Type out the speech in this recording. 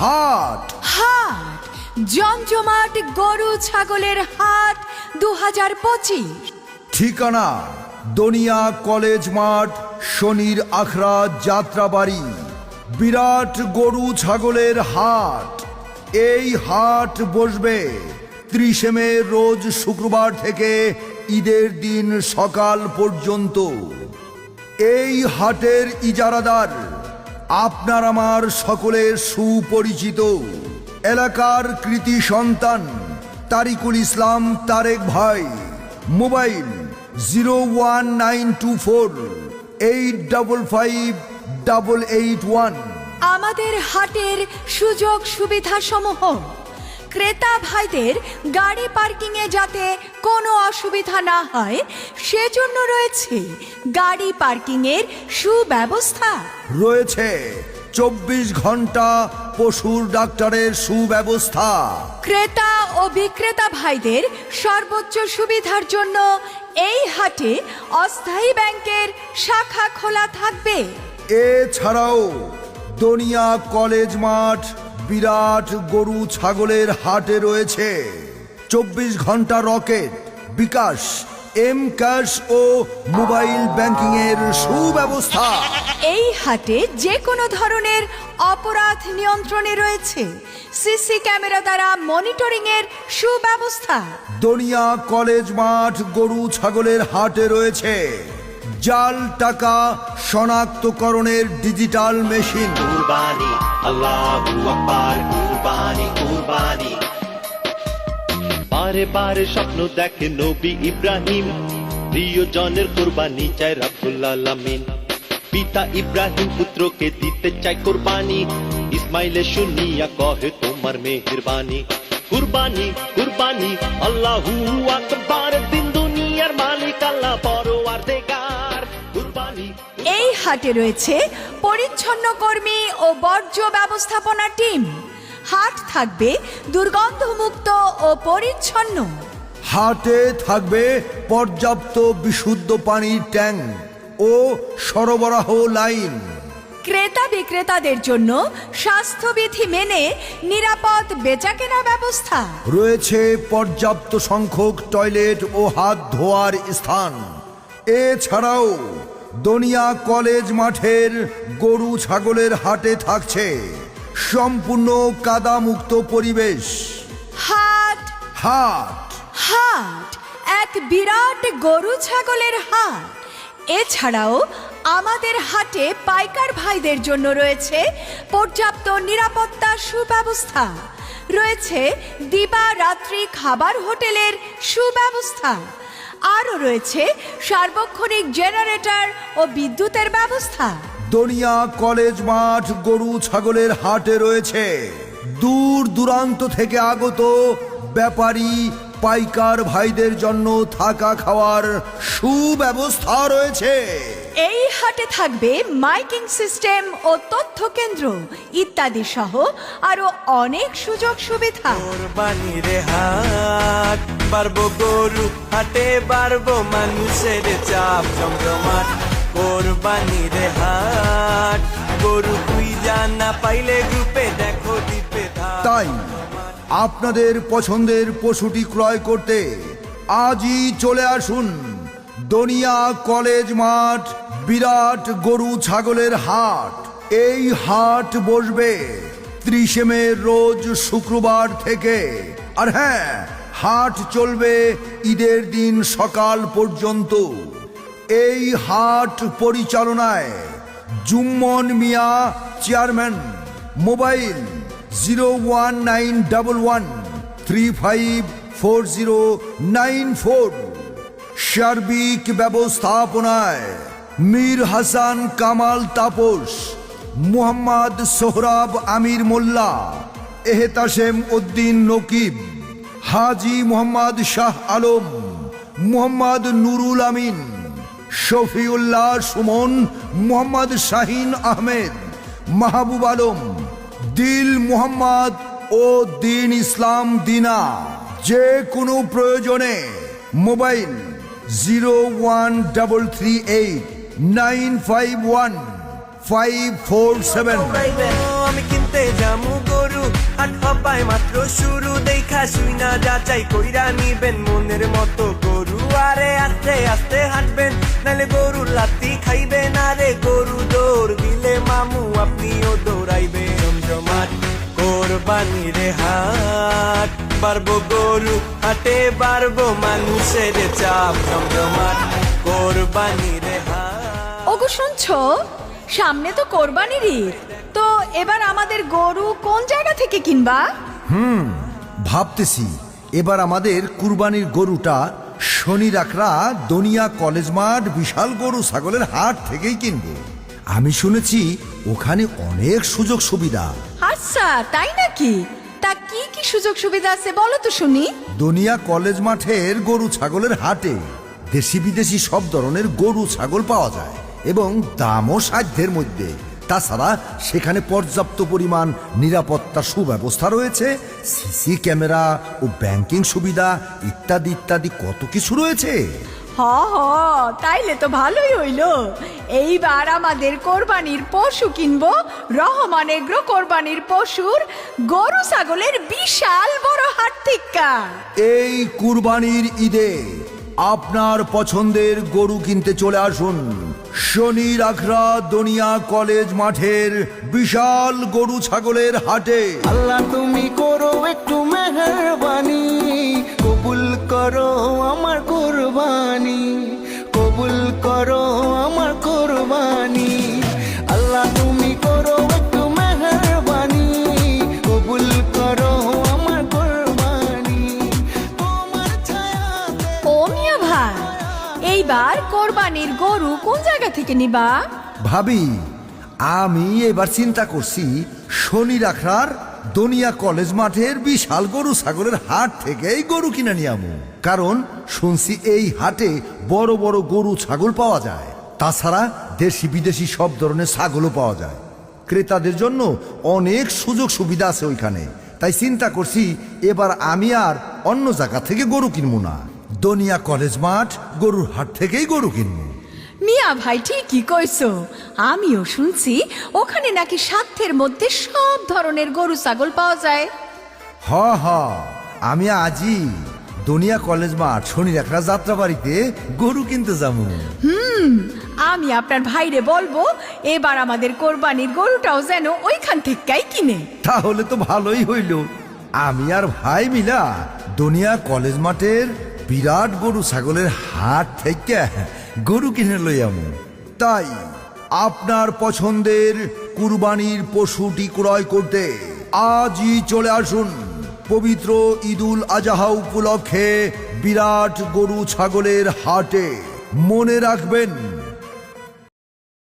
হাট হাট জমজমাট গরু ছাগলের হাট 2025। ঠিকানা দনিয়া কলেজ মাঠ, শনির আখড়া, যাত্রাবাড়ি। বিরাট গরু ছাগলের হাট। এই হাট বসবে 30 মে রোজ শুক্রবার থেকে ঈদের দিন সকাল পর্যন্ত। এই হাটের ইজারাদার আপনার আমার সকলের সুপরিচিত এলাকার কৃতি সন্তান তারিকুল ইসলাম তারেক ভাই। মোবাইল 01924855881। আমাদের হাটের সুযোগ সুবিধা সমূহ: ক্রেতা ভাইদের গাড়ি পার্কিং এ যাতে কোনো অসুবিধা না হয় সেজন্য রয়েছে গাড়ি পার্কিং এর সুব্যবস্থা। রয়েছে 24 ঘন্টা পশুর ডাক্তারের সুব্যবস্থা। ক্রেতা ও বিক্রেতা ভাইদের সর্বোচ্চ সুবিধার জন্য এই হাটে অস্থায়ী ব্যাংকের শাখা খোলা থাকবে। এছাড়াও দনিয়া কলেজ মাঠ বিরাট গরু ছাগলের হাটে রয়েছে 24 ঘন্টা রকেট, বিকাশ, এম ক্যাশ ও মোবাইল ব্যাংকিং এর সুব্যবস্থা। এই হাটে যে কোনো ধরনের অপরাধ নিয়ন্ত্রণে রয়েছে সিসি ক্যামেরা দ্বারা মনিটরিং এর সুব্যবস্থা। দনিয়া কলেজ মাঠ গরু ছাগলের হাটে রয়েছে জাল টাকা শনাক্তকরণের ডিজিটাল মেশিন। কুরবানি আল্লাহু আকবার, কুরবানি কুরবানি। বারে বারে স্বপ্ন দেখে নবী ইব্রাহিম, প্রিয়জনের কুরবানি চায় রাব্বুল আলামিন। পিতা ইব্রাহিম পুত্রকে দিতে চায় কুরবানি, ইসমাইলে শুনিয়া কহে তোমার মেহেরবানি। কুরবানি কুরবানি আল্লাহু আকবার, দিন দুনিয়ার মালিক আল্লাহ পরওয়ারদিগার। কুরবানি। এই হাটে রয়েছে পরিচ্ছন্ন কর্মী ও বর্জ্য ব্যবস্থাপনা টিম। হাট থাকবে দুর্গন্ধমুক্ত ও পরিচ্ছন্ন। হাটে থাকবে পর্যাপ্ত বিশুদ্ধ পানির ট্যাঙ্ক ও সরবরাহ লাইন। ক্রেতা বিক্রেতাদের জন্য স্বাস্থ্যবিধি মেনে নিরাপদ বেচাকেনা ব্যবস্থা। রয়েছে পর্যাপ্ত সংখ্যক টয়লেট ও হাত ধোয়ার স্থান। এছাড়াও দনিয়া কলেজ মাঠের গরু ছাগলের হাটে থাকছে সম্পূর্ণ কাদামুক্ত পরিবেশ। হাট হাট হাট এক বিরাট গরু ছাগলের হাট। এছাড়াও আমাদের হাটে পাইকার ভাইদের জন্য রয়েছে পর্যাপ্ত নিরাপত্তা সুব্যবস্থা। রয়েছে দিবা রাত্রি খাবার হোটেলের সুব্যবস্থা। আরও রয়েছে সার্বক্ষণিক জেনারেটর ও বিদ্যুতের ব্যবস্থা। দনিয়া কলেজ মাঠ গরু ছাগলের হাটে রয়েছে দূর দূরান্ত থেকে আগত ব্যাপারী পাইকার ভাইদের জন্য থাকা খাওয়ার সুব্যবস্থা রয়েছে। এই হাটে থাকবে মাইকিং সিস্টেম ও তথ্য কেন্দ্র ইত্যাদি সহ আরো অনেক সুযোগ সুবিধা। কোরবানির হাট, বাড়বো গরু হাটে, বাড়বো মানুষের চাপ জমজমাট। কোরবানির হাট, গরু তুই জানা পাইলে গ্রুপে দেখো দ্বীপে। তাই আপনাদের পছন্দের পশুটি ক্রয় করতে আজই চলে আসুন দনিয়া কলেজ মাঠ বিরাট গরু ছাগলের হাট। এই হাট বসবে 30 মে রোজ শুক্রবার থেকে। আর হ্যাঁ, হাট চলবে ঈদের দিন সকাল পর্যন্ত। এই হাট পরিচালনায় জুম্মন মিয়া চেয়ারম্যান। মোবাইল 01911354094। সার্বিক ব্যবস্থাপনায় মীর হাসান কামাল তাপস, মুহাম্মদ সোহরাব আমির মোল্লা, এহতাসেম উদ্দিন নকিব, হাজি মোহাম্মদ শাহ আলম, মোহাম্মদ নুরুল আমিন, শফিউল্লাহ সুমন, মোহাম্মদ শাহিন আহমেদ, মাহবুব আলম, দিল মোহাম্মদ ও দিন ইসলাম দিনা। যে কোনো প্রয়োজনে মোবাইল 01338951547। আমি কিনতে যামু গরু দেখা শুইনা যাচাই কইরা নিবেন মনের মতো গরু, আরে আস্তে আস্তে হাঁটবেন নালে গরু লাত্তি খাইবেন, আরে গরু দৌড় দিলে মামু আপনিও দৌড়াইবেন। জমজমাট কোরবানির হাট, বাড়বো গরু হাটে বাড়বো মানুষের চাপ। জমজমাট কোরবানির হাট। ওগো শুনছো, সামনে তো কোরবানির ঈদ, তো এবার আমাদের গরু কোন জায়গা থেকে কিনবা? ভাবতেছি এবার আমাদের কুরবানির গরুটা শনি রাখরা দনিয়া কলেজ মাঠ বিশাল গরু ছাগলের হাট থেকেই কিনবো। আমি শুনেছি ওখানে অনেক সুযোগ সুবিধা। আচ্ছা তাই নাকি? তা কি কি সুযোগ সুবিধা আছে বলো তো শুনি। দনিয়া কলেজ মাঠের গরু ছাগলের হাটে দেশি বিদেশি সব ধরনের গরু ছাগল পাওয়া যায় এবং দামও সাধ্যের মধ্যে। তাছাড়া সেখানে পর্যাপ্ত পরিমাণ নিরাপত্তার সুব্যবস্থা রয়েছে, সিসি ক্যামেরা ও ব্যাংকিং সুবিধা ইত্যাদি ইত্যাদি কত কিছু রয়েছে। হ হ, তাইলে তো ভালোই হইল। এইবার আমাদের কোরবানির পশু কিনবো রহমান এগ্রো কোরবানির পশুর গরু ছাগলের বিশাল বড় হাট থেকে। এই কুরবানির ঈদে আপনার পছন্দের গরু কিনতে চলে আসুন শনি রাখরা দনিয়া কলেজ মাঠের বিশাল গরু ছাগলের হাটে। আল্লাহ তুমি করো একটু মেহেরবানি, কবুল করো আমার কোরবানি, কবুল করো আমার কোরবানি। আল্লাহ তুমি করো একটু মেহেরবানি, কবুল করো আমার কোরবানি। তোমার ছায়াতে ও মিয়া ভাই, এইবার কোরবানির গরু কোন জায়গা থেকে নিবা? ভাবি আমি এবার চিন্তা করছি শনি রাখরার দনিয়া কলেজ মাঠের বিশাল গরু ছাগলের হাট থেকেই গরু কিনে নিয়ে আমু। কারণ শুনছি এই হাটে বড় বড় গরু ছাগল পাওয়া যায়, তাছাড়া দেশি বিদেশি সব ধরনের ছাগলও পাওয়া যায়। ক্রেতাদের জন্য অনেক সুযোগ সুবিধা আছে ওইখানে। তাই চিন্তা করছি এবার আমি আর অন্য জায়গা থেকে গরু কিনবো না, দনিয়া কলেজ মাঠ গরুর হাট থেকেই গরু কিনবো। মিয়া ভাই ঠিকই কইছো, আমিও শুনছি ওখানে নাকি সাধ্যের মধ্যে সব ধরনের গরু ছাগল পাওয়া যায়। হ হ, আমি আজই দনিয়া কলেজ মাঠ শনি রাখরা যাত্রা বাড়িতে গরু কিনতে যাবো। আমি আপনার ভাইরে বলবো এবার আমাদের কোরবানির গরুটাও যেন ওইখান থেকেই কিনে। তাহলে তো ভালোই হইল, আমি আর ভাই মিলা দনিয়া কলেজ মাঠের বিরাট গরু ছাগলের হাট থেকে গরু কিনে লইয়ামু। তাই আপনার পছন্দের কুরবানির পশুটি ক্রয় করতে আজই চলে আসুন পবিত্র ঈদুল আজহা উপলক্ষে বিরাট গরু ছাগলের হাটে। মনে রাখবেন